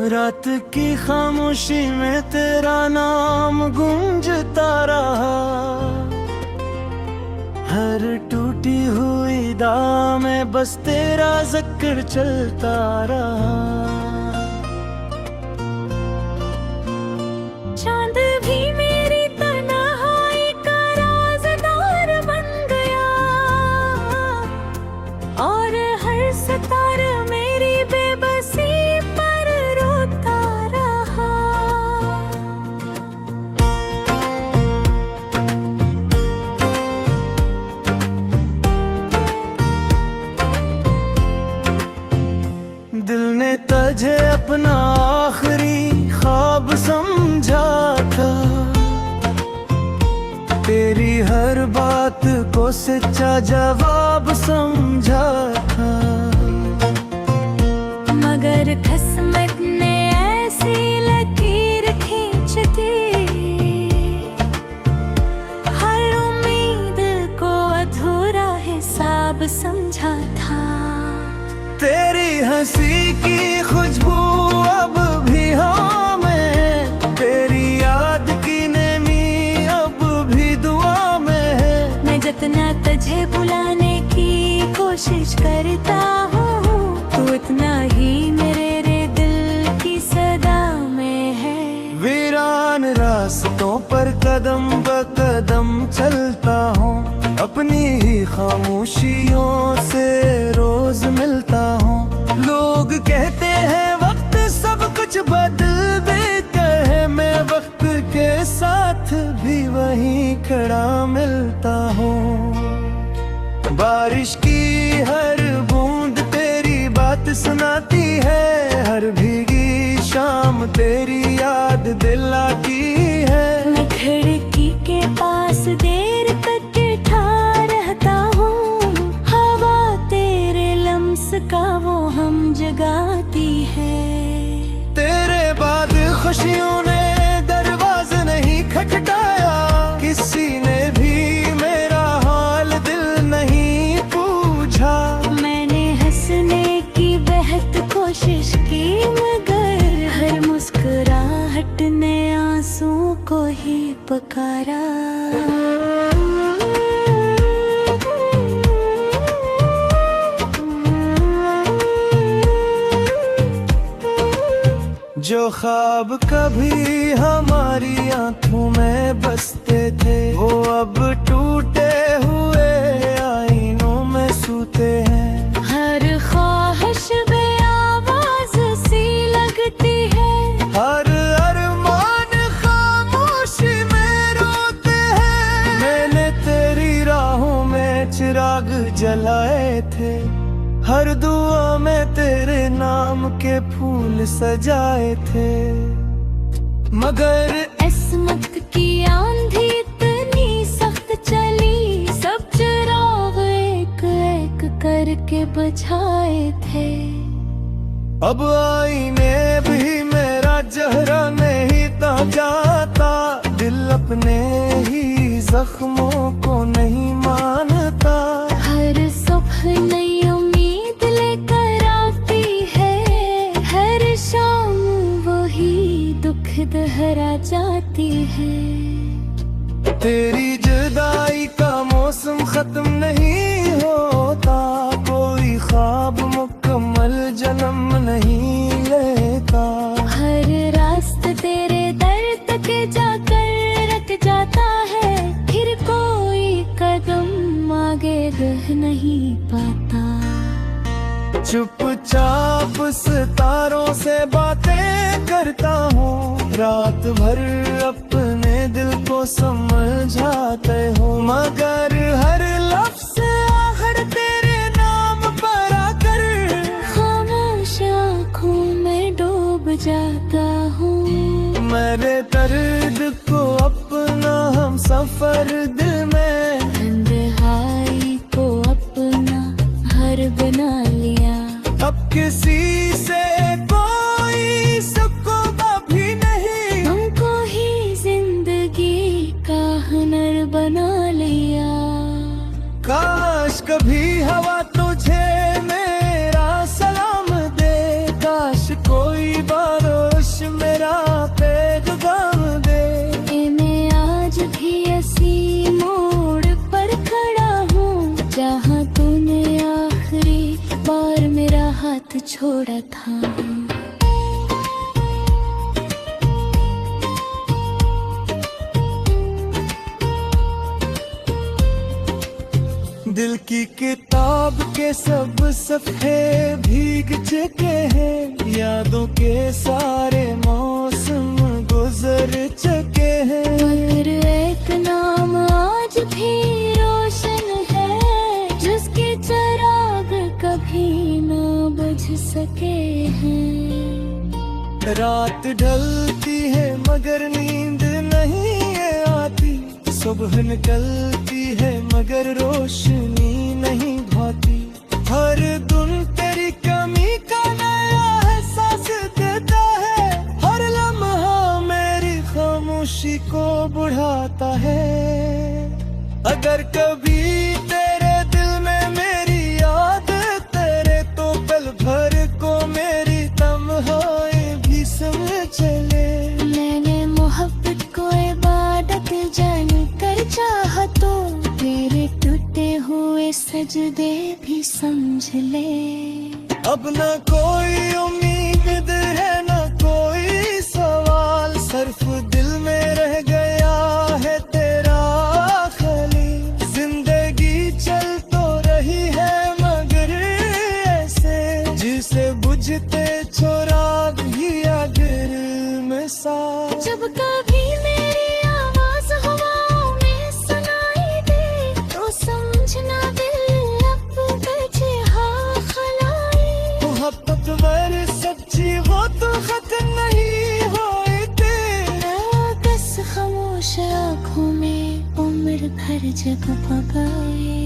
रात की खामोशी में तेरा नाम गूंजता रहा, हर टूटी हुई दाम में बस तेरा जिक्र चलता रहा। चांद भी मेरी तन्हाई का राज़दार बन गया, और हर सितारा मेरी बेबसी पर रोता रहा। दिल ने तुझे अपना आखिरी ख्वाब समझा था, तेरी हर बात को सच्चा जवाब समझा था। मगर किस्मत ने ऐसी लकीर खींच दी, हर उम्मीद को अधूरा हिसाब समझा था। तेरी हंसी की खुशबू अब भी हमें, तेरी याद की नेमी अब भी दुआ में है। मैं जितना तुझे बुलाने की कोशिश करता हूँ, तू इतना ही मेरे दिल की सदा में है। वीरान रास्तों पर कदम ब कदम चलता हूँ, अपनी ही खामोशियों से रोज मिलता हूँ। लोग कहते हैं वक्त सब कुछ बदल देता है, मैं वक्त के साथ भी वहीं खड़ा मिलता हूँ। बारिश की हर बूंद तेरी बात सुनाती है, हर भीगी शाम तेरी याद दिलाती है। मैं खिड़की के पास देर तक रहता हूँ, हवा तेरे लम्स का वो हम जगाती है। तेरे बाद खुशियों ने दरवाज़ा नहीं खटखटाया, किसी ने भी मेरा हाल दिल नहीं पूछा। मैंने हंसने की बेहद कोशिश की, मगर हर मुस्कुराहट ने आंसू को ही पुकारा। जो ख्वाब कभी हमारी आंखों में बसते थे, वो अब टूटे हुए आईनों में सूते हैं। हर ख्वाहिश बेआवाज़ सी लगती है, हर अरमान खामोशी में रोते हैं। मैंने तेरी राहों में चिराग जलाए थे, हर दुआ में तेरे नाम के फूल सजाए थे। मगर किस्मत की आंधी इतनी सख्त चली, सब चिराग एक एक करके बुझाए थे। अब आईने भी मेरा चेहरा नहीं जाता, दिल अपने ही जख्मों को नहीं मानता। हर सुबह नई उम्मीद लेकर आती है, हर शाम वही दुख दोहरा जाती है। तेरी जुदाई का मौसम खत्म नहीं होता, कोई ख्वाब मुकम्मल जन्म नहीं लेता। हर रास्ता तेरे दर तक जाकर रख जाता है, फिर कोई कदम आगे रह नहीं पाता। चुपचाप सितारों से बातें करता हूँ, रात भर अपने दिल को समझाते हो। मगर हर लफ्ज़ से आखिर तेरे नाम पर आकर खामोश आँखों में डूब जाता हूँ। मेरे दर्द को अपना हम सफर दिल में, तन्हाई को अपना घर बना लिया। अब किसी से कोई सुकून भी नहीं, हमको ही जिंदगी का हुनर बना लिया। काश कभी हवा तुझे मेरा सलाम दे, काश कोई बारो दिल की किताब के सब सफ़े भीग चुके हैं, यादों के सारे मौसम गुजर चुके हैं। मगर एक नाम आज भी रोशन है, जिसके चिराग कभी न बुझ सके हैं। रात ढलती है मगर नींद नहीं आती, सुबह निकलती है मगर रोशनी नहीं भाती। हर दिन तेरी कमी का नया एहसास देता है, हर लम्हा मेरी खामोशी को बढ़ाता है। अगर कभी तेरे दिल में मेरी याद तेरे, तो पल भर को मेरी तन्हाई भी समझ चले। मैंने मोहब्बत को इबादत जान कर चाहा, तो तेरे टूटे हुए सजदे भी समझ ले। अब न कोई उम्मीद है न कोई सवाल, सिर्फ दिल में रह गया है तेरा खाली। जिंदगी चल तो रही है मगर ऐसे, जिसे बुझते चिराग भी अगर मिसाल। जब कभी मेरी आवाज हवाओं में सुनाई दे, तो समझना दिल अब बेजहा खलाई। मोहब्बत वर सच्ची वो तो खत्म नहीं होती, बस खामोश आँखों में उम्र भर जगमगाए।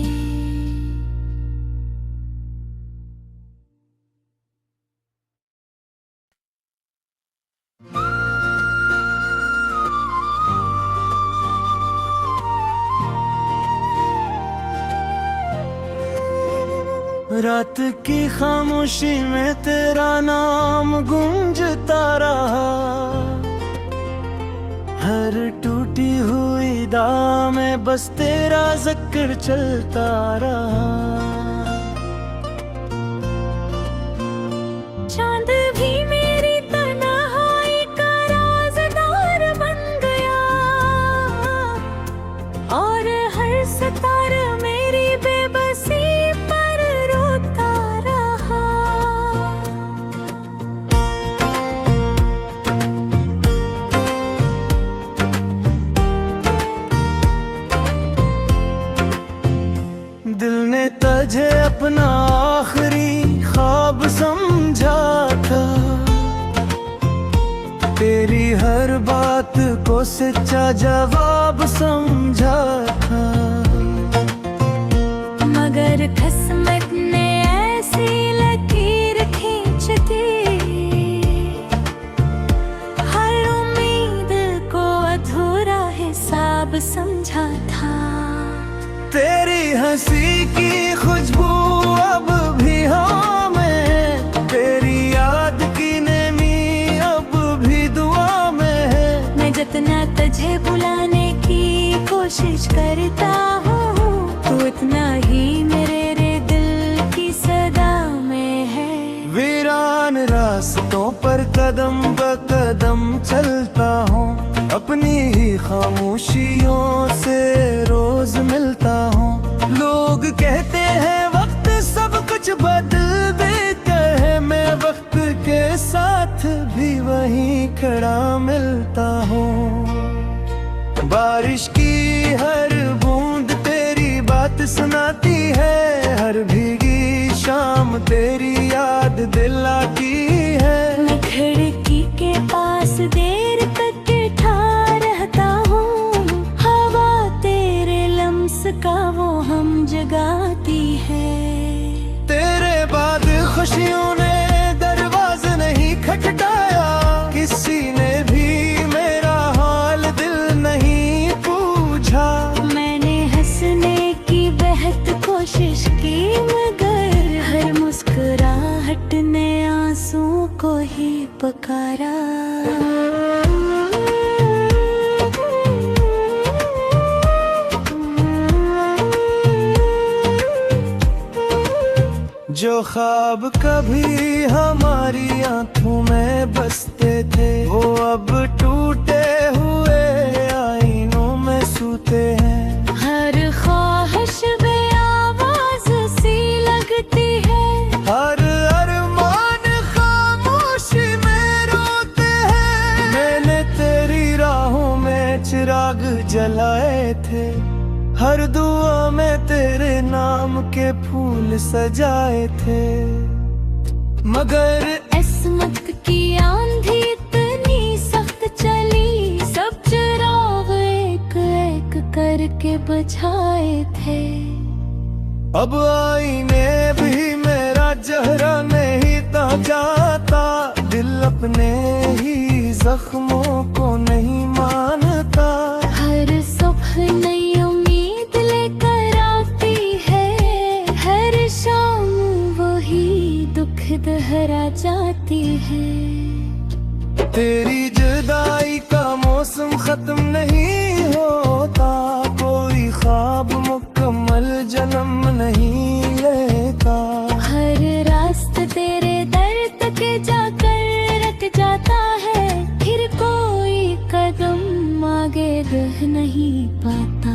रात की खामोशी में तेरा नाम गूंजता रहा, हर टूटी हुई दाह में बस तेरा जिक्र चलता रहा। चांद भी मेरी तन्हाई का राज़दार बन गया, और हर सितारा मेरी बेबसी पर रोता रहा। दिल ने तुझे अपना आखिरी ख्वाब समझा था, तेरी हर बात को सच्चा जवाब समझा था। मगर किस्मत ने ऐसी लकीर खींच दी, हर उम्मीद को अधूरा हिसाब समझा था। तेरी हंसी की खुशबू अब भी हमें, तेरी याद की नेमी अब भी दुआ में है। मैं जितना तुझे बुलाने की कोशिश करता हूँ, तू इतना ही मेरे दिल की सदा में है। वीरान रास्तों पर कदम ब कदम चलता हूँ, अपनी ही खामोशियों से रोज मिलता हूँ। लोग कहते हैं वक्त सब कुछ बदल देता है, मैं वक्त के साथ भी वहीं खड़ा मिलता हूँ। बारिश की हर बूंद तेरी बात सुनाती है, हर भीगी शाम तेरी याद दिलाती है। मैं खिड़की के पास देर तक बैठा रहता हूँ, हवा तेरे लम्स का वो हम जगाती है। तेरे बाद खुशियों ने दरवाज़ा नहीं खटखटाया, किसी ने भी मेरा हाल दिल नहीं पूछा। मैंने हंसने की बेहद कोशिश की, मगर हर मुस्कुराहट ने आंसुओं को ही पुकारा। जो ख्वाब कभी हमारी आंखों में बसते थे, वो अब टूटे हुए आईनों में सूते हैं। हर ख्वाहिश बेआवाज़ जलाए थे, हर दुआ में तेरे नाम के फूल सजाए थे। मगर किस्मत की आंधी इतनी सख्त चली, सब चिराग एक एक करके बुझाए थे। अब आईने भी मेरा चेहरा नहीं था जाता, दिल अपने ही जख्मों को नहीं मानता। हर सुबह नई उम्मीद लेकर आती है, हर शाम वही दुख दोहरा जाती है। तेरी जुदाई का मौसम खत्म नहीं होता, कोई ख्वाब मुकम्मल जन्म नहीं लेता। हर रास्ता तेरे दर तक जाकर रख जाता है, फिर कोई कदम आगे रह नहीं पाता।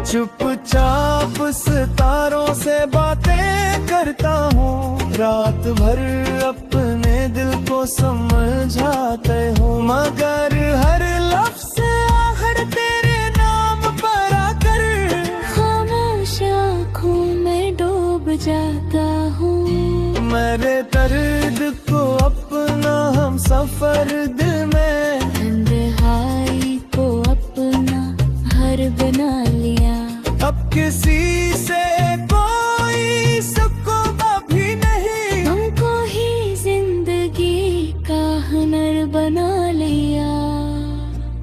चुपचाप सितारों से बातें करता हूँ, रात भर अपने दिल को समझाते हो। मगर हर लफ्ज़ से आखिर तेरे नाम पर आकर खामोश आँखों में डूब जाता हूँ। मेरे दर्द को अपना हम सफर दिल में, तन्हाई को अपना घर बना लिया। अब किसी से कोई सुकून भी नहीं, हमको ही जिंदगी का हुनर बना लिया।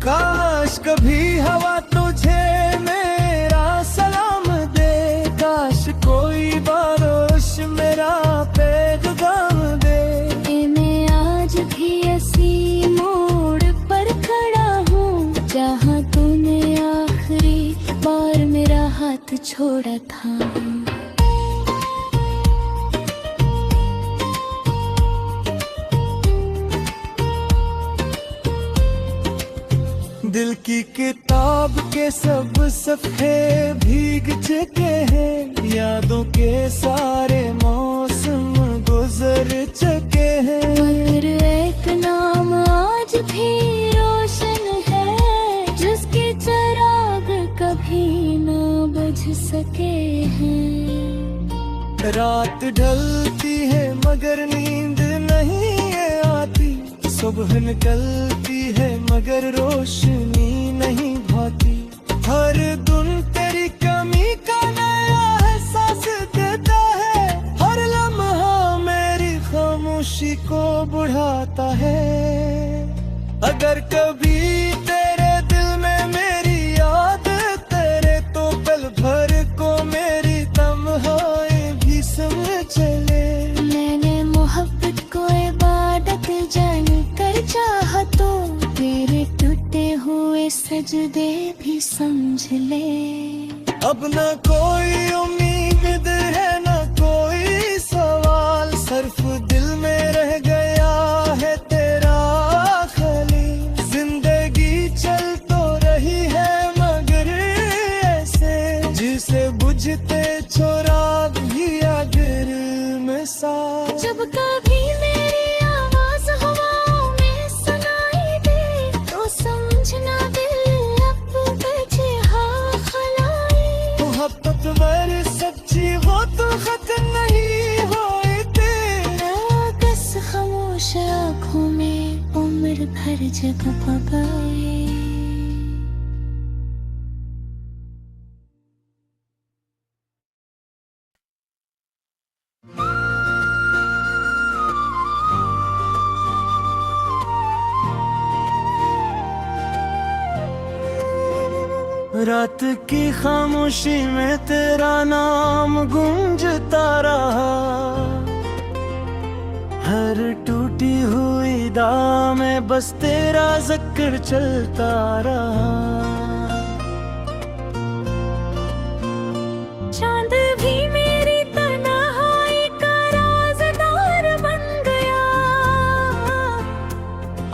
काश कभी हवा तुझे मेरा सलाम दे, काश कोई बारिश मेरा पैगाम दे। मैं आज भी ऐसी मोड़ पर खड़ा हूँ, जहाँ तूने आखिरी बार मेरा हाथ छोड़ा था। दिल की किताब के सब सफ़े भीग चुके हैं, यादों के सारे मौसम गुजर चुके हैं। मगर एक नाम आज भी रोशन है, जिसके चिराग कभी न बुझ सके हैं। रात ढलती है मगर नींद नहीं आती, सुबह निकलती है मगर रोशनी नहीं भाती। हर दिन तेरी कमी का नया एहसास देता है, हर लम्हा मेरी खामोशी को बढ़ाता है। अगर कभी तेरे दिल में मेरी याद तेरे, तो पल भर को मेरी तन्हाई भी समझ चले। मैंने मोहब्बत को इबादत जान कर चाहा, तो तेरे टूटे हुए सजदे भी समझ ले। अब न कोई उम्मीद है न कोई सवाल, सिर्फ दिल में रह गया है तेरा खाली। जिंदगी चल तो रही है मगर ऐसे, जिसे बुझते चोराग भी अगर मिसाल। जब कभी मेरी आवाज हवाओं में सुनाई दे, तो समझना दिल अब तुझे हाँ खलाई। मोहब्बत मेरी सच्ची हो तो खत्म नहीं होती, बस खामोश आँखों में उम्र भर जगह पगाए। रात की खामोशी में तेरा नाम गूंजता रहा, हर टूटी हुई दाह में बस तेरा जिक्र चलता रहा। चांद भी मेरी तन्हाई का राज़दार बन गया,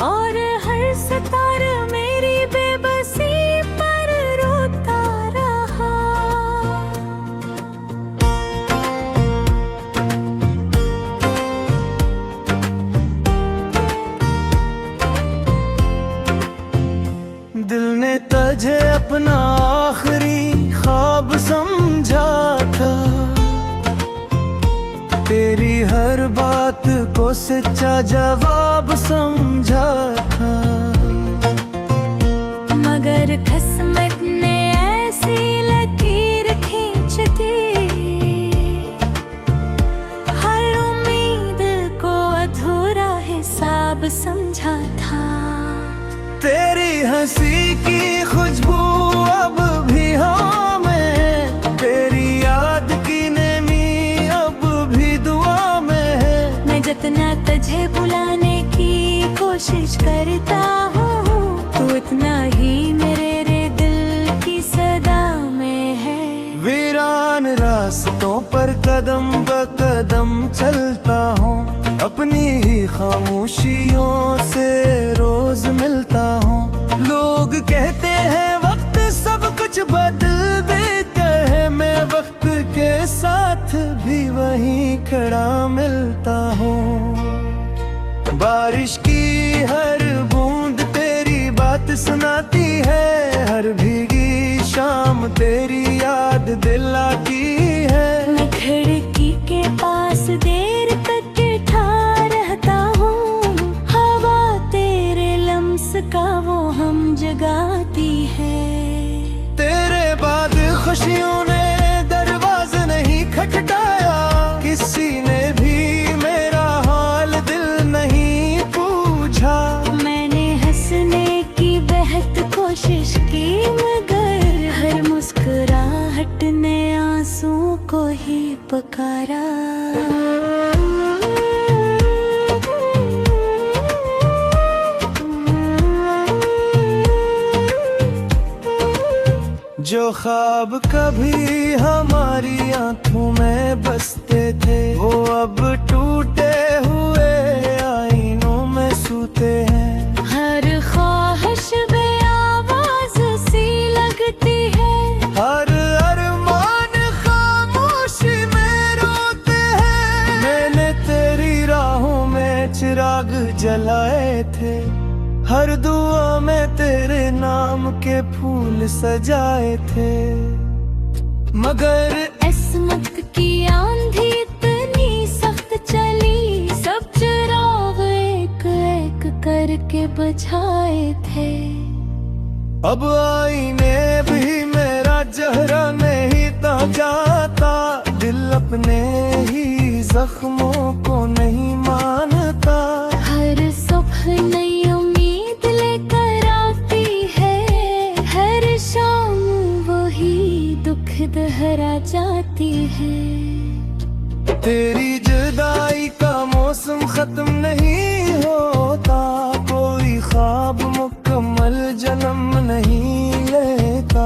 और हर सितारा मेरी बेबसी पर रोता रहा। दिल तुझे अपना आखिरी ख्वाब समझा था, तेरी हर बात को सच्चा जवाब समझा था। मगर किस्मत ने ऐसी लकीर खींच दी, हर उम्मीद को अधूरा हिसाब समझा था। तेरी हंसी की खुशबू अब भी हवा में, तेरी याद की नेमी अब भी दुआ में है। मैं जितना तुझे बुलाने की कोशिश करता हूँ, तू इतना ही मेरे दिल की सदा में है। वीरान रास्तों पर कदम ब कदम चलता हूँ, अपनी ही खामोशियों से रोज मिलता हूँ। लोग कहते हैं वक्त सब कुछ बदल देता है, मैं वक्त के साथ भी वहीं खड़ा मिलता हूँ। बारिश की हर बूंद तेरी बात सुनाती है, हर भीगी शाम तेरी याद दिलाती है। मैं खिड़की के पास देर तक बैठा रहता हूँ, हवा तेरे लम्स का वो हम जगाती है। तेरे बाद खुशियों ने दरवाज़ा नहीं खटखटाया, किसी ने भी मेरा हाल दिल नहीं पूछा। मैंने हंसने की बेहद कोशिश की, मगर हर मुस्कुराहट ने आंसू को ही पुकारा। जो ख्वाब कभी हमारी आंखों में बसते थे, वो अब टूटे हुए आईनों में सूते हैं। हर ख्वाहिश बेआवाज़ सी लगती है, हर अरमान खामोशी में रोते हैं। मैंने तेरी राहों में चिराग जलाए थे, हर दुआ में तेरे नाम के फूल सजाए थे। मगर किस्मत की आंधी इतनी सख्त चली, सब चिराग एक एक करके बुझाए थे। अब आईने भी मेरा चेहरा नहीं जाता, दिल अपने ही जख्मों को नहीं मानता। हर सुबह नई उम्मीद लेकर आती है, हर शाम वही दुख दोहरा जाती है। तेरी जुदाई का मौसम खत्म नहीं होता, कोई ख्वाब मुकम्मल जन्म नहीं लेता।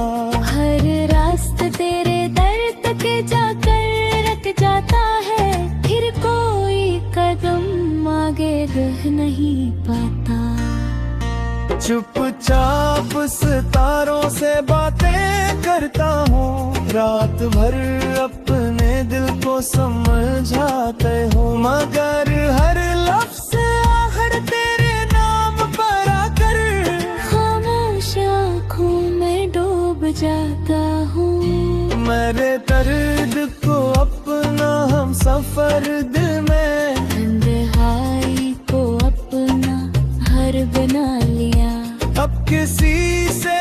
हर रास्ता तेरे दर्द के जाकर रख जाता है, फिर कोई कदम आगे रह नहीं पाता। चुपचाप सितारों से बातें करता हूँ, रात भर अपने दिल को समझाते हो। मगर हर लफ्ज़ आखिर तेरे नाम पर आकर खामोश आँखों में डूब जाता हूँ। मेरे दर्द को अपना हम सफर दिल में, तन्हाई को अपना घर बना लिया। अब किसी से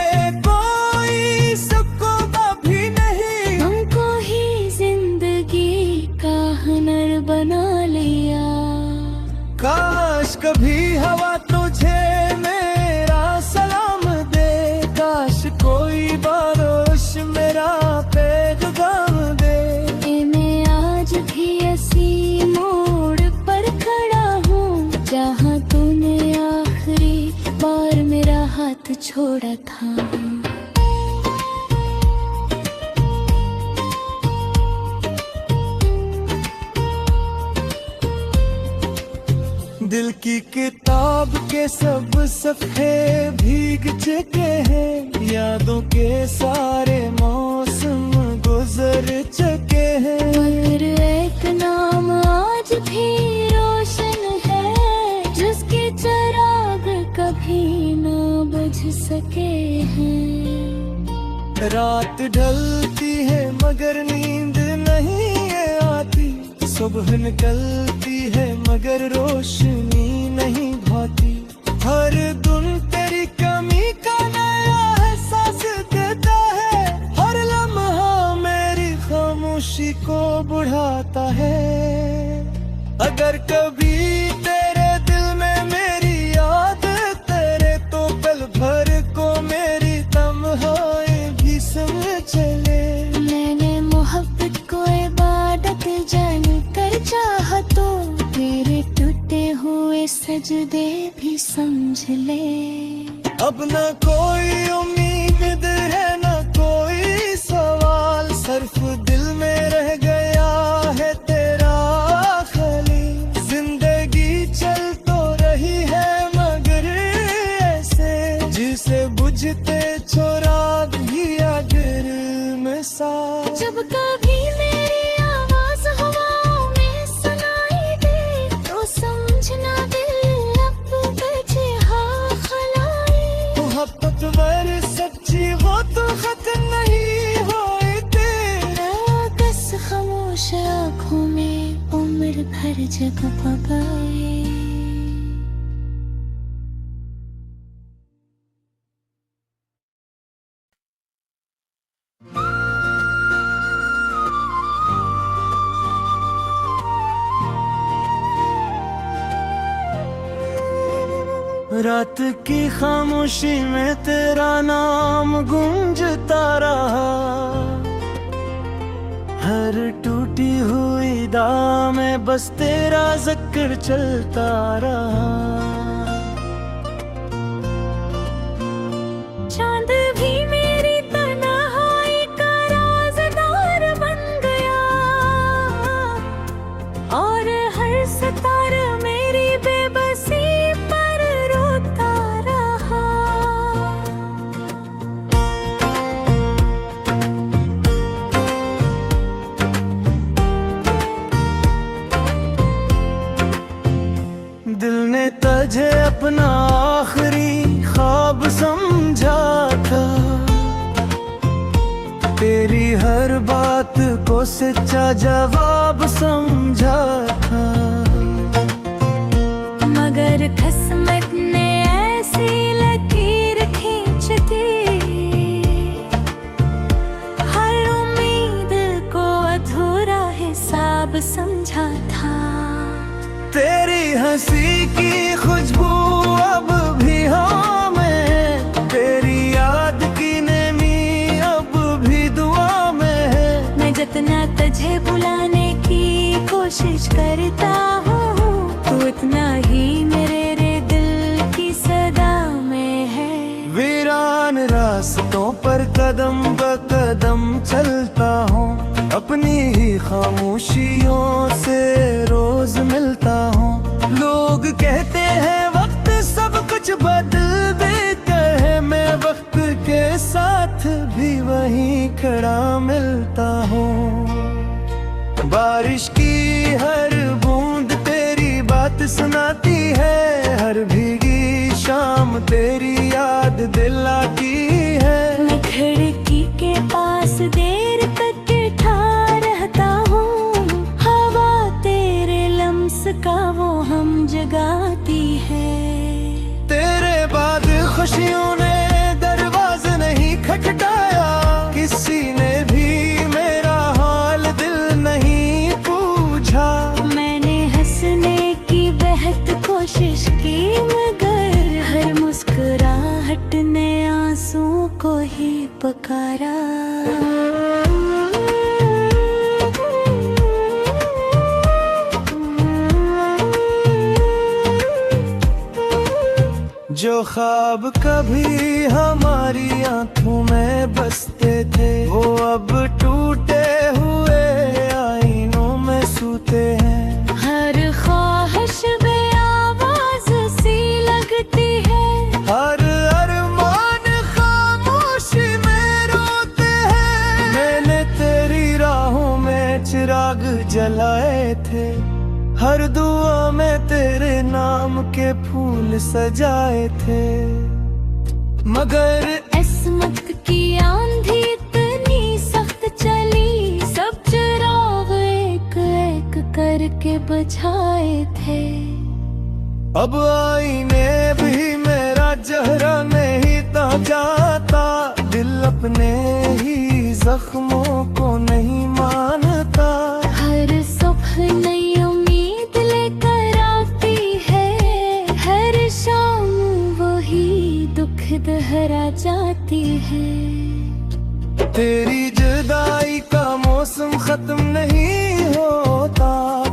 कोई सुकून भी नहीं, हमको ही जिंदगी का हुनर बना लिया। काश कभी हवा तुझे मेरा सलाम दे, काश कोई बारिश मेरा पैगाम दे। मैं आज भी ऐसी मोड़ पर खड़ा हूँ, जहाँ तूने आखिरी बार मेरा हाथ छोड़ा था। दिल की किताब के सब सफ़े भीग चुके हैं, यादों के सारे मौसम गुजर चुके हैं। मगर एक नाम आज भी रोशन है, जिसके चिराग कभी न बुझ सके हैं। रात ढलती है मगर नींद नहीं है आती, सुबह निकलती है मगर रोशनी नहीं भाती। हर दिन तेरी कमी का नया एहसास देता है, हर लम्हा मेरी खामोशी को बढ़ाता है। अगर कभी तेरे दिल में मेरी याद तेरे, तो पल भर को मेरी तन्हाई भी समझ चले। मैंने मोहब्बत को इबादत जान कर चाहा, तो तेरे टूटे हुए सजदे भी समझ ले। अब न कोई उम्मीद है न कोई सवाल, सिर्फ दिल में रह गया है तेरा खाली। जिंदगी चल तो रही है मगर ऐसे, जिसे बुझते चिराग भी अगर मिसाल। जब कभी मेरी आवाज हवाओं में सुनाई दे, तो समझना दिल अब बजे हाँ खलाई। मोहब्बत वर सच्ची हो तो खत्म नहीं होए तेरा, कस खामोश आँखों में उम्र भर जग पगाए। रात की खामोशी में तेरा नाम गूंजता रहा, हर टूटी हुई दाम में बस तेरा जिक्र चलता रहा। चांद भी मेरी तन्हाई का राज़दार बन गया, और हर सितारा मेरी बेबसी पर रोता रहा। दिल ने तुझे अपना आखिरी ख्वाब समझा था, तेरी हर बात को सच्चा जवाब समझा था। मगर किस्मत ने ऐसी लकीर खींच दी, हर उम्मीद को अधूरा हिसाब समझा था। तेरी हंसी की खुशबू अब भी हमें, तेरी याद की नेमी अब भी दुआ में है। मैं जितना तुझे बुलाने की कोशिश करता हूँ, तू इतना ही मेरे रे दिल की सदा में है। वीरान रास्तों पर कदम ब कदम चलता हूँ, अपनी ही खामोशियों से रोज मिलता हूँ। लोग कहते हैं वक्त सब कुछ बदल देता है, मैं वक्त के साथ भी वहीं खड़ा मिलता हूँ। बारिश की हर बूंद तेरी बात सुनाती है, हर भीगी शाम तेरी याद दिलाती है। मैं खिड़की के पास देर तक बैठा रहता हूँ, हवा तेरे लम्स का वो हम जगाती है। तेरे बाद खुशियों ने दरवाज़ा नहीं खटखटाया, किसी ने भी मेरा हाल दिल नहीं पूछा। मैंने हंसने की बेहद कोशिश की, मगर हर मुस्कुराहट ने आंसू को ही पुकारा। जो ख्वाब कभी हमारी आंखों में बसते थे, वो अब टूटे हुए आईनों में सूते हैं। हर ख्वाहिश बे आवाज सी लगती है, हर अरमान खामोशी में रोते हैं। मैंने तेरी राहों में चिराग जलाए थे, हर दुआ में तेरे नाम के फूल सजाए थे। मगर इस्मत की आंधी अब आईने भी मेरा चेहरा नहीं ता जाता, दिल अपने ही जख्मों को नहीं मानता। हर सुबह नई उम्मीद लेकर आती है, हर शाम वही दुख दोहरा जाती है। तेरी जुदाई का मौसम खत्म नहीं होता,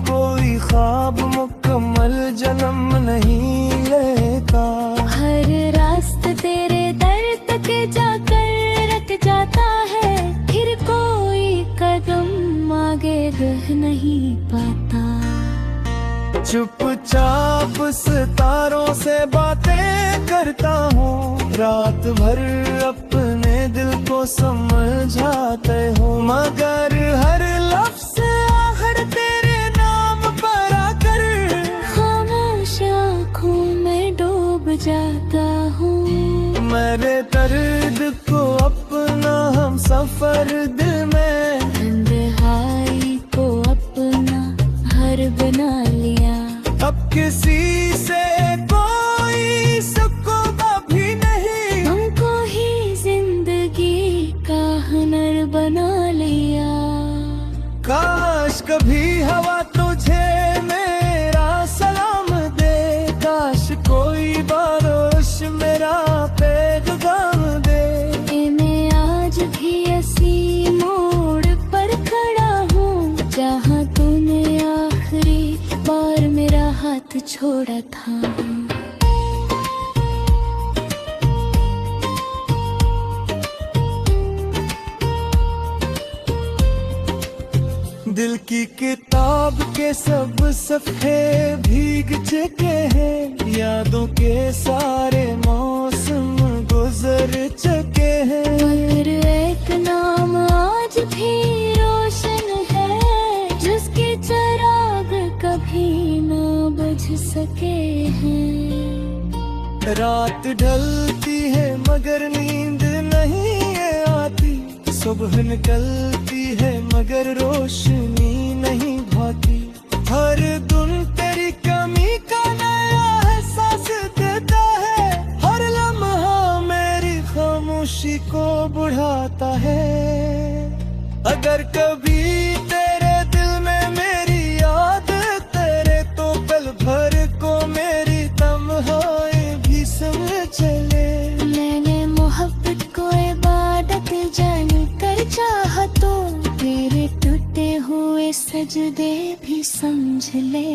कोई ख्वाब मुकम्मल जन्म नहीं लेता। हर रास्ता तेरे दर तक जाकर रट जाता है, फिर कोई कदम आगे रह नहीं पाता। चुपचाप सितारों से बातें करता हूँ, रात भर अपने दिल को समझाते हो, मगर हर लफ्ज़ आखिर तेरे नाम पर आकर खामोश आँखों में डूब जाता हूँ। मेरे दर्द को अपना हम सफर दिल में, तन्हाई को अपना घर बना लिया। अब किसी से कोई सुकून भी नहीं, हमको ही जिंदगी का हुनर बना लिया। काश कभी हवा तुझे मेरा सलाम दे, काश कोई बारिश मेरा पैगाम दे। मैं आज भी ऐसी मोड़ पर खड़ा हूँ, जहाँ तूने आखिरी बार मेरा हाथ छोड़ा था। दिल की किताब के सब सफ़े भीग चुके हैं, यादों के सारे मौसम गुजर चुके हैं, मगर एक नाम आज भी रोशन है, जिसके चिराग कभी न बुझ सके हैं। रात ढलती है मगर नींद नहीं आती, सुबह निकलती है मगर रोशनी नहीं भाती। हर दिन तेरी कमी का नया एहसास देता है, हर लम्हा मेरी खामोशी को बढ़ाता है। अगर कभी तेरे दिल में मेरी याद तेरे, तो पल भर को मेरी तन्हाई भी समझ चले। मैंने मोहब्बत को इबादत जान कर चाहा, तो तेरे टूटे हुए सजदे भी समझ ले।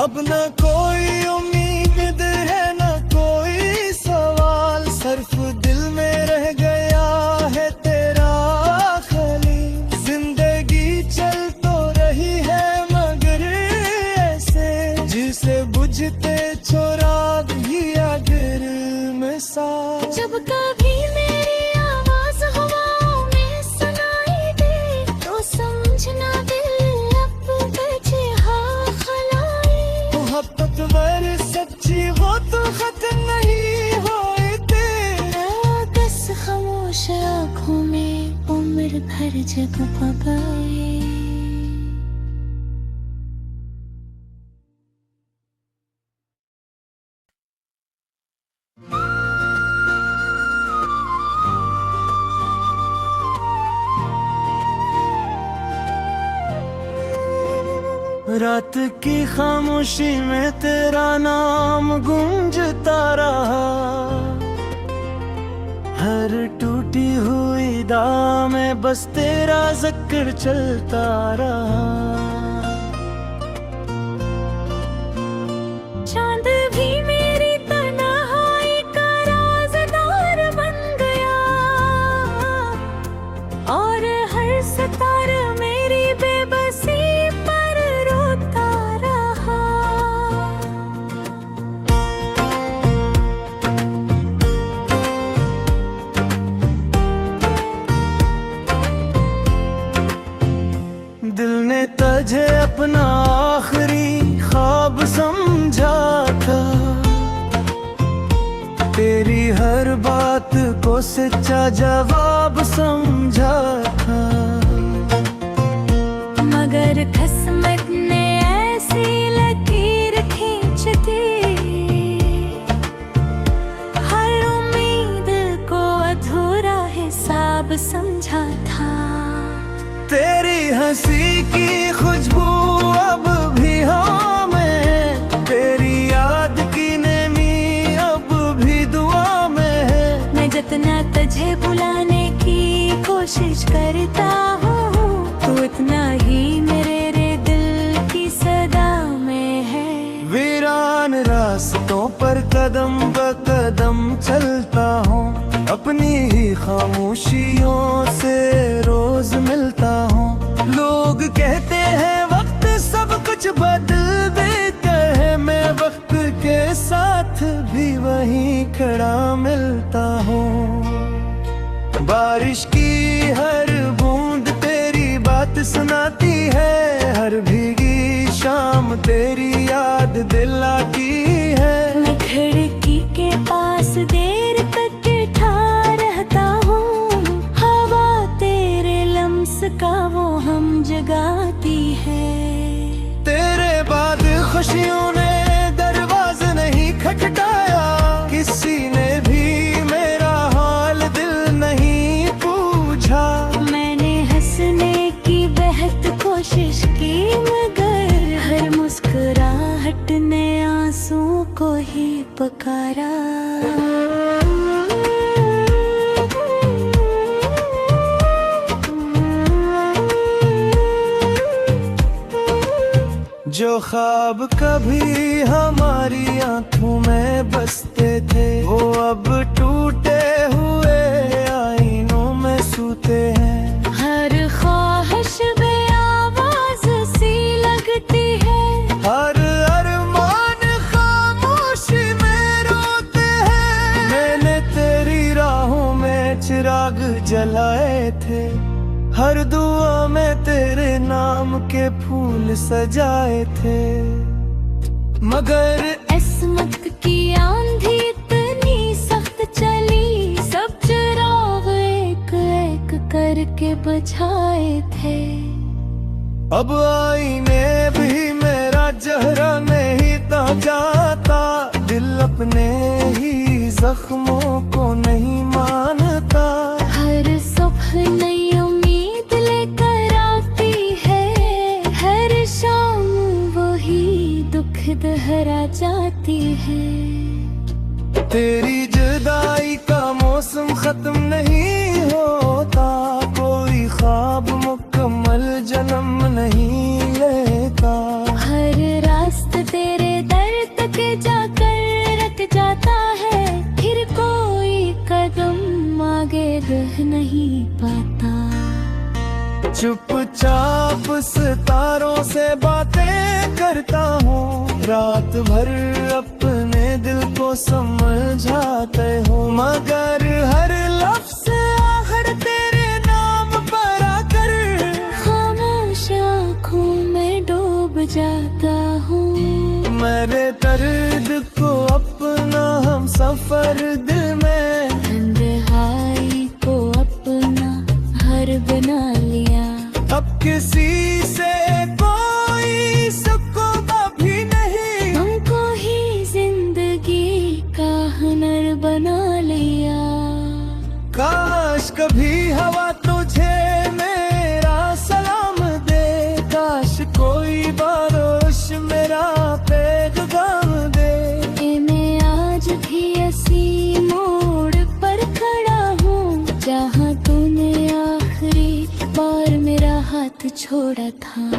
अब न कोई उम्मीद है न कोई सवाल, सिर्फ दिल में रह गया है तेरा खाली। जिंदगी चल तो रही है मगर ऐसे, जिसे बुझते चुराग ही अगर में सा। जब कभी मेरी आवाज हवाओं में सुनाई दे, तो समझना दिल अब बचे हाँ खलाई। मोहब्बत मेरी सच्ची हो तो खत्म नहीं होती, बस खामोश आँखों में उम्र भर जग पगाए। रात की खामोशी में तेरा नाम गूंजता रहा, हर टूटी हुई दाम में बस तेरा जिक्र चलता रहा। चांद भी मेरी तन्हाई का राज़दार बन गया, और हर सितारा मेरी बेबसी पर रोता रहा। दिल ने तुझे अपना आखिरी ख्वाब समझा था, तेरी हर बात को सच्चा जवाब समझा था। मगर किस्मत ने ऐसी लकीर खींच दी, सब समझा था। तेरी हंसी की खुशबू अब भी हमें, तेरी याद की नेमी अब भी दुआ में है। मैं जितना तुझे बुलाने की कोशिश करता हूँ, तू इतना ही मेरे रे दिल की सदा में है। वीरान रास्तों पर कदम ब कदम चलता हूँ, अपनी ही खामोशियों से रोज मिलता हूँ। लोग कहते हैं वक्त सब कुछ बदल देता है, मैं वक्त के साथ भी वहीं खड़ा मिलता हूँ। बारिश की हर बूंद तेरी बात सुनाती है, हर भीगी शाम तेरी याद दिलाती है। मैं खिड़की के पास देर तक बैठा रहता हूँ, हवा तेरे लम्स का वो हम जगाती है। तेरे बाद खुशियों ने दरवाज़ा नहीं खटखटाया, किसी ने भी मेरा हाल दिल नहीं पूछा। मैंने हंसने की बेहद कोशिश की, मगर हर मुस्कुराहट ने आंसू को ही पुकारा। जो ख्वाब कभी हमारी आंखों में बसते थे, वो अब टूटे हुए आईनों में सूते हैं। हर ख्वाहिश बेआवाज सी लगती है, हर अरमान खामोशी में रोते हैं। मैंने तेरी राहों में चिराग जलाए थे, हर दुआ में तेरे नाम के फूल सजाए थे। मगर किस्मत की आंधी इतनी सख्त चली, सब चिराग एक एक करके बुझाए थे। अब आईने भी मेरा चेहरा नहीं जाता, दिल अपने ही जख्मों को नहीं मानता। हर सुबह नई उम्मीद लेकर आती है, हर शाम वही दुख दोहरा जाती है। तेरी जुदाई का मौसम खत्म नहीं होता, कोई ख्वाब मुकम्मल जन्म नहीं लेता। हर रास्ता तेरे दर तक जाकर रख जाता है, फिर कोई कदम आगे रह नहीं पाता। चुपचाप सितारों से बातें करता हूँ, रात भर अपने दिल को समझाते हो। मगर हर लफ्ज़ आखिर तेरे नाम पर आकर खामोश आँखों में डूब जाता हूँ। मेरे दर्द को अपना हम सफर दिल में, तन्हाई को अपना घर बना लिया। अब किसी से कोई सुकून भी नहीं, हमको ही जिंदगी का हुनर बना लिया। काश कभी हवा तुझे मेरा सलाम दे, काश कोई बारिश मेरा पैगाम दे। मैं आज भी ऐसी मोड़ पर खड़ा हूँ, जहाँ तूने आखिरी बार मेरा हाथ छोड़ा था।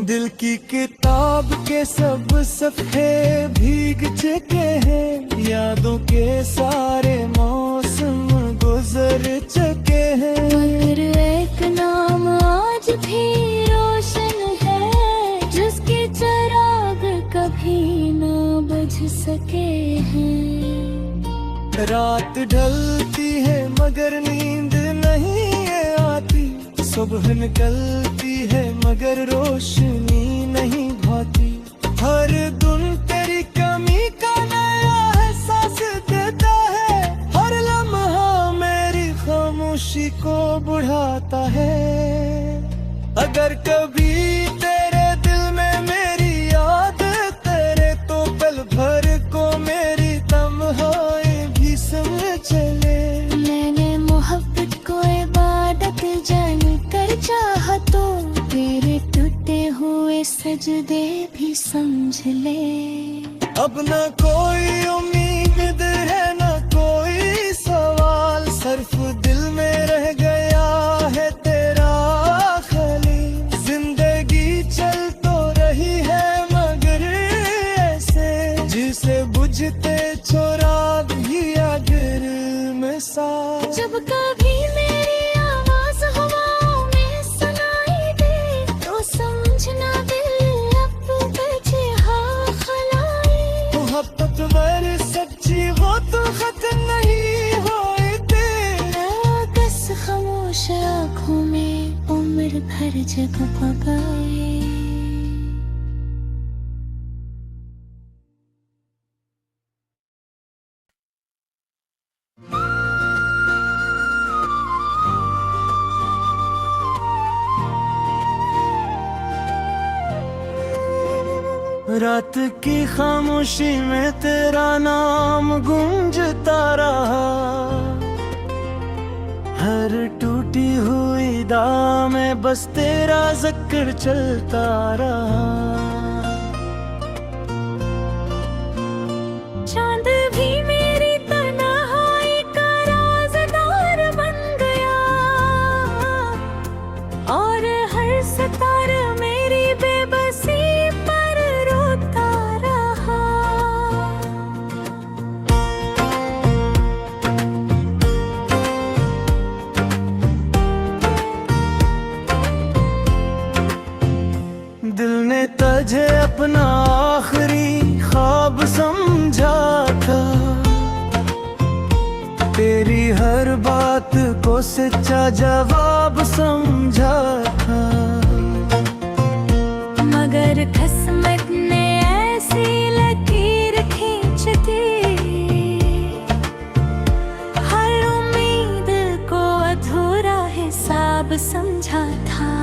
दिल की किताब के सब सफ़े भीग चुके हैं, यादों के सारे मौसम गुजर चुके हैं। मगर एक नाम आज भी रोशन है, जिसके चिराग कभी न बुझ सके हैं। रात ढलती है मगर नींद नहीं आती, सुबह निकलती है मगर रोशनी नहीं भाती। हर दिन तेरी कमी का नया एहसास देता है, हर लम्हा मेरी खामोशी को बढ़ाता है। अगर कभी तेरे दिल में मेरी वे सजदे भी समझ ले। अब न कोई उम्मीद है न कोई सवाल, सिर्फ दिल में रह गया है तेरा खली। जिंदगी चल तो रही है मगर ऐसे, जिसे बुझते चोरा भी अगर में सा। जब कभी मेरी आवाज हवाओं में सुनाई दे, तो समझना दिल अब बजे हाँ खलाई। मोहब्बत मेरी सच्ची वो तो खत्म नहीं होती। बस खामोश आँखों में उम्र भर जग पगाए। रात की खामोशी में तेरा नाम गूंजता रहा, हर टूटी हुई दाम में बस तेरा जिक्र चलता रहा। चांद भी मेरी तन्हाई का राज़दार बन गया, और हर सितारा मेरी बेबसी पर रोता रहा। दिल ने तुझे अपना आखिरी ख्वाब समझा था, तेरी हर बात को सच्चा जवाब समझा था। मगर किस्मत ने ऐसी लकीर खींच दी, हर उम्मीद को अधूरा हिसाब समझा था।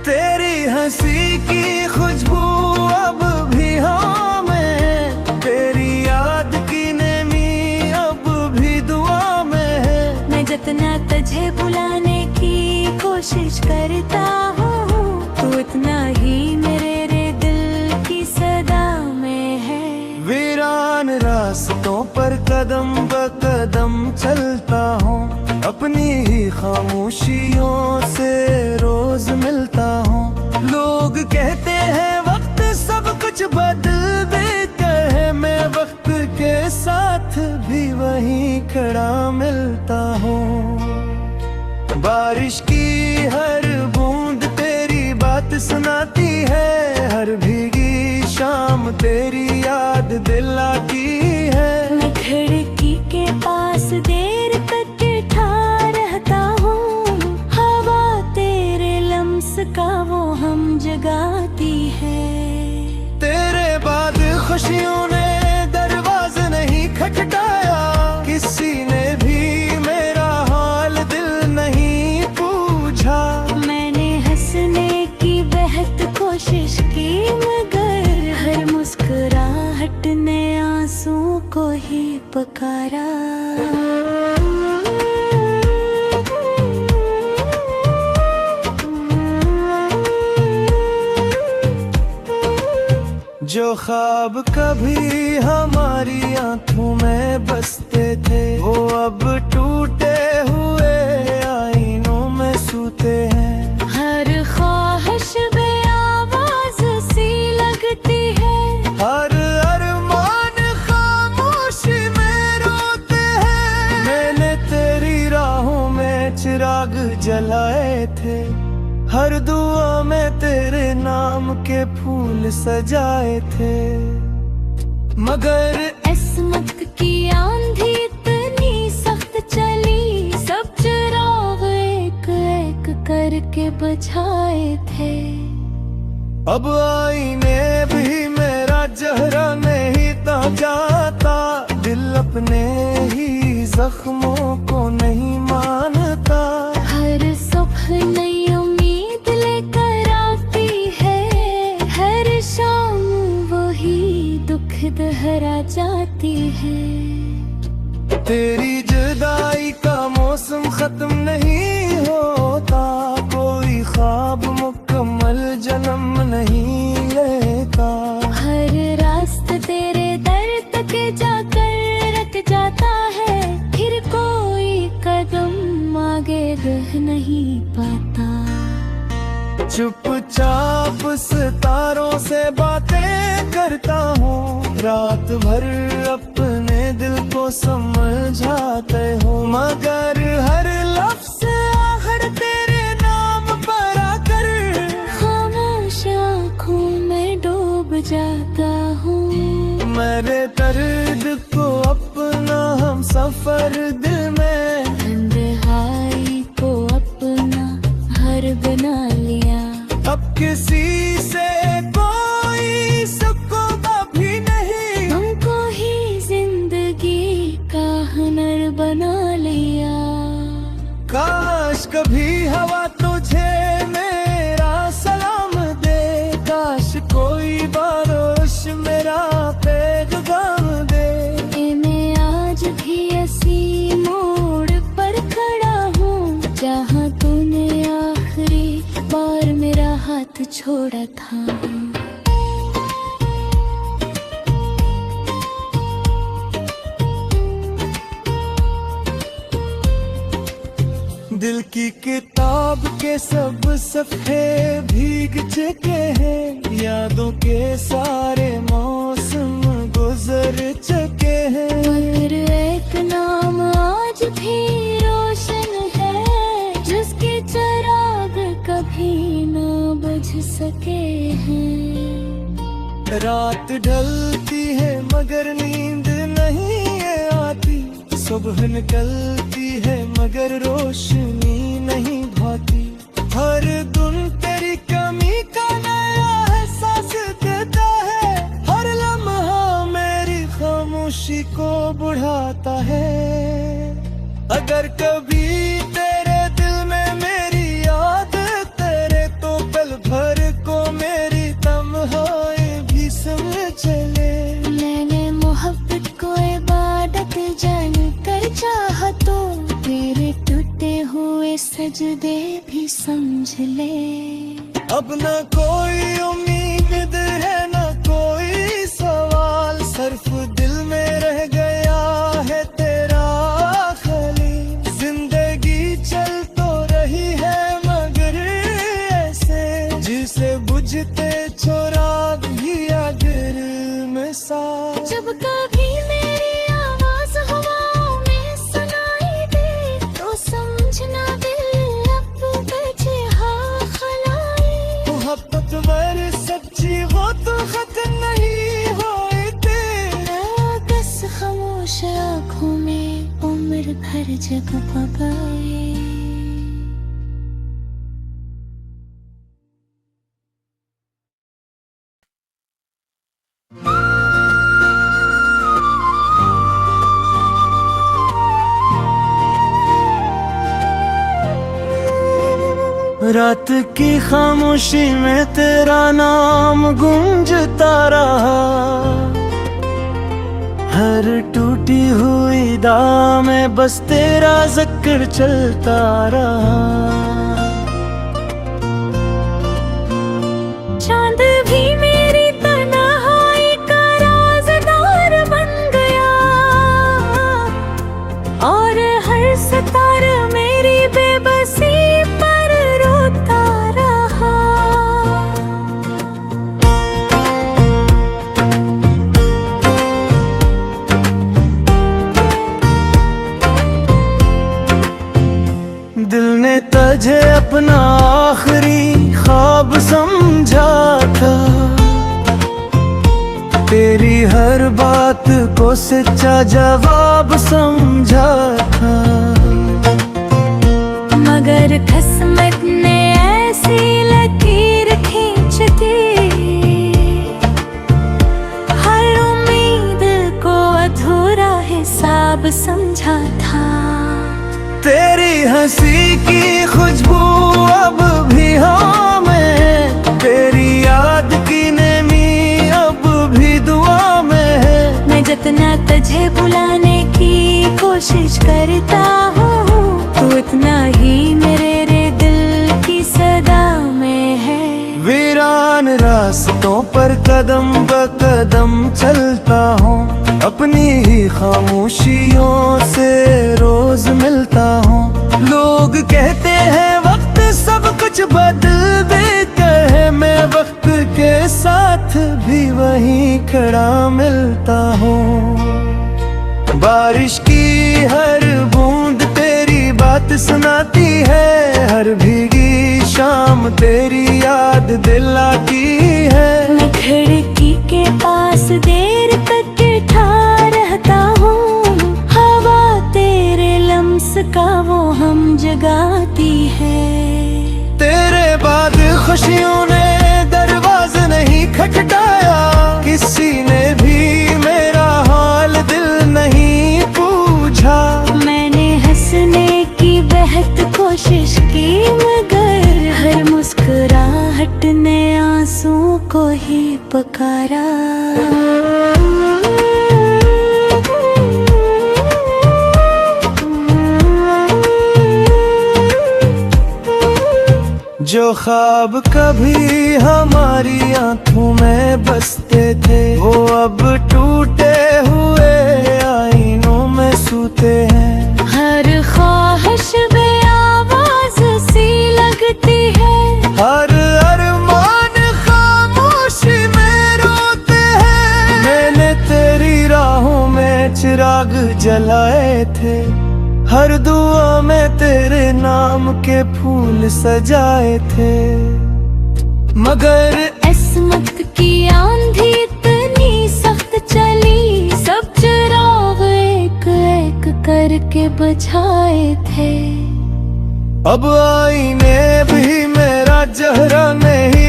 तेरी हंसी की खुशबू अब भी हमें, तेरी याद की नेमी अब भी दुआ में है। मैं जितना तुझे बुलाने की कोशिश करता हूँ, तू इतना ही मेरे दिल की सदा में है। वीरान रास्तों पर कदम ब कदम चलता हूँ, अपनी ही खामोशियों से रोज मिलता हूँ। लोग कहते हैं वक्त सब कुछ बदल देता है, मैं वक्त के साथ भी वहीं खड़ा मिलता हूँ। बारिश की हर बूंद तेरी बात सुनाती है, हर भीगी शाम तेरी याद दिलाती है। मैं खिड़की के पास देर तक बैठा रहता हूँ, हवा तेरे लम्स का वो हम जगाती है। तेरे बाद खुशियों ने दरवाज़ा नहीं खटखटाया, किसी ने भी मेरा हाल दिल नहीं पूछा। मैंने हंसने की बेहद कोशिश की, मगर हर मुस्कुराहट ने आंसू को ही पुकारा। जो ख्वाब कभी हमारी आंखों में बसते थे, वो अब टूटे हुए आईनों में सूते हैं। हर ख्वाहिश बेआवाज़ सी लगती है, हर अरमान खामोशी में रोते हैं। मैंने तेरी राहों में चिराग जलाए थे, हर दुआ में तेरे नाम के फूल सजाए थे। मगर किस्मत की आंधी इतनी सख्त चली, सब चिराग एक एक करके बुझाए थे। अब आईने भी मेरा चेहरा नहीं ताजाता, दिल अपने ही जख्मों को नहीं मानता। हर सुबह नई उम्मीद लेकर आती है, हर शाम वही दुख दोहरा जाती है। तेरी जुदाई का मौसम खत्म नहीं होता, कोई ख्वाब मुक्का मुकम्मल जन्म नहीं लेता। हर रास्ता तेरे दर तक जाकर रख जाता है, फिर कोई कदम आगे रह नहीं पाता। चुपचाप सितारों से बातें करता हूँ, रात भर अपने दिल को समझाते हो, मगर हर लफ्ज़ आखिर तेरे नाम पर आकर खामोश आँखों में डूब जाता हूँ। मेरे दर्द को अपना हम सफर दिल में, तन्हाई को अपना घर बना लिया। अब किसी से कोई सुकून भी नहीं, हमको ही जिंदगी का हुनर बना लिया। काश कभी हवा तुझे मेरा सलाम दे, काश कोई बारिश मेरा पैगाम दे। मैं आज भी ऐसी मोड़ पर खड़ा हूँ, जहाँ तूने आखिरी बार मेरा हाथ छोड़ा था। दिल की किताब के सब सफ़े भीग चुके हैं, यादों के सारे मौसम गुजर चुके हैं, मगर एक नाम आज भी रोशन है, जिसके चिराग कभी न बुझ सके हैं। रात ढलती है मगर नींद नहीं आती, सुबह निकलती है मगर रोशनी नहीं भाती। हर दिन तेरी कमी का नया एहसास देता है, हर लम्हा मेरी खामोशी को बढ़ाता है। अगर कभी तेरे दिल में मेरी याद तेरे, तो पल भर को मेरी तन्हाई भी समझ चले। मैंने मोहब्बत को इबादत जान कर चाहा, तो तेरे टूटे हुए सजदे भी समझ ले। अब न कोई उम्मीद है न कोई सवाल, सिर्फ दिल में रह गया है तेरा खाली। जिंदगी चल तो रही है मगर ऐसे, जिसे बुझते चुराग ही अगर में सा। जब कभी मेरी आवाज हवाओं में सुनाई दे, तो समझना दिल अब बेजहा खलाई। मोहब्बत वर सच्ची हो तो खत्म नहीं होती, बस खामोश आँखों में उम्र भर जग पगाए। रात की खामोशी में तेरा नाम गूंजता रहा, हर टूटी हुई दाम में बस तेरा जिक्र चलता रहा। चांद भी मेरी तन्हाई का राज़दार बन गया, और हर सितारा मेरी बेबसी पर रोता रहा। दिल ने तुझे अपना आखिरी ख्वाब समझा था, तेरी हर बात को सच्चा जवाब समझा था। मगर किस्मत ने ऐसी लकीर खींच दी, हर उम्मीद को अधूरा हिसाब समझा था। तेरी हंसी की खुशबू अब भी हमें, तेरी याद की नेमी अब भी दुआ में है। मैं जितना तुझे भुलाने की कोशिश करता हूँ, तू इतना ही मेरे रे दिल की सदा में है। रास्तों पर कदम ब कदम चलता हूँ, अपनी ही खामोशियों से रोज मिलता हूँ। लोग कहते हैं वक्त सब कुछ बदल देता है, मैं वक्त के साथ भी वहीं खड़ा मिलता हूँ। बारिश की हर बूंद तेरी बात सुनाती है, हर भीगी शाम तेरी याद दिलाती है। मैं खिड़की के पास देर तक बैठा रहता हूँ, हवा तेरे लम्स का वो हम जगाती है। तेरे बाद खुशियों ने दरवाज़ा नहीं खटखटाया, किसी ने भी मेरा हाल दिल नहीं पूछा। मैंने हंसने की बेहद कोशिश की, मगर हर मुस्कुराहट ने आंसुओं को ही पुकारा। जो ख्वाब कभी हमारी आंखों में बसते थे, वो अब टूटे हुए आईनों में सूते हैं। हर ख्वाहिश बेआवाज़ सी लगती है, हर अरमान खामोशी में रोते हैं। मैंने तेरी राहों में चिराग जलाए थे, हर दुआ में तेरे नाम के फूल सजाए थे। मगर किस्मत की आंधी इतनी सख्त चली, सब चिराग एक एक करके बुझाए थे। अब आईने भी मेरा चेहरा नहीं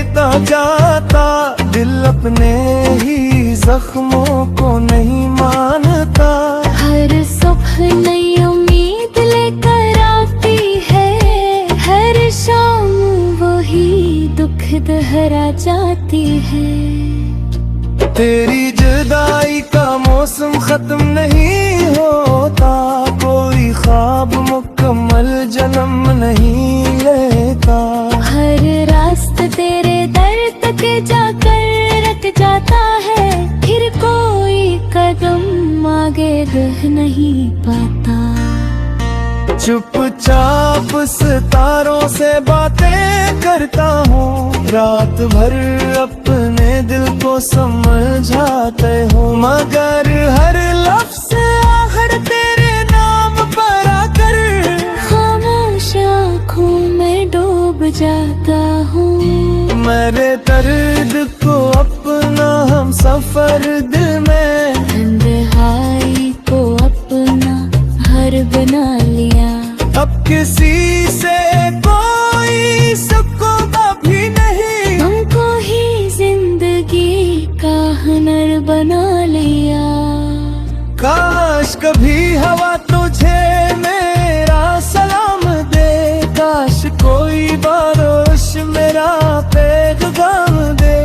जाता, दिल अपने ही जख्मों को नहीं मानता। हर सुबह नई उम्मीद लेकर आती है, हर शाम वही दुख दोहरा जाती है। तेरी जुदाई का मौसम खत्म नहीं होता, कोई ख्वाब मुकम्मल जन्म नहीं लेता। हर रास्ता तेरे दर तक जाकर रख जाता है, फिर कोई कदम आगे रह नहीं पाता। चुपचाप सितारों से बातें करता हूँ, रात भर अपने दिल को समझाते हो। मगर हर लफ्ज़ से आखिर तेरे नाम पर आकर खामोश आँखों में डूब जाता हूँ। मेरे दर्द को अपना हम सफर दिल में, तन्हाई को अपना घर बना लिया। अब किसी से कोई सुकून भी नहीं, हमको ही जिंदगी का हुनर बना लिया। काश कभी हवा तुझे मेरा सलाम दे, काश कोई बारिश मेरा पैगाम दे।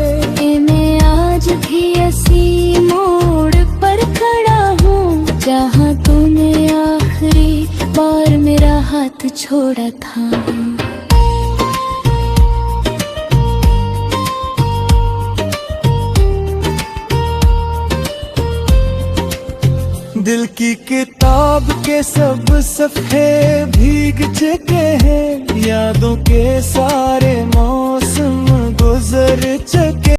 मैं आज भी इसी मोड़ पर खड़ा हूँ, जहाँ तूने आखिरी बार मेरा हाथ छोड़ा था। दिल की किताब के सब सफ़े भीग चुके हैं, यादों के सारे मौसम गुजर चुके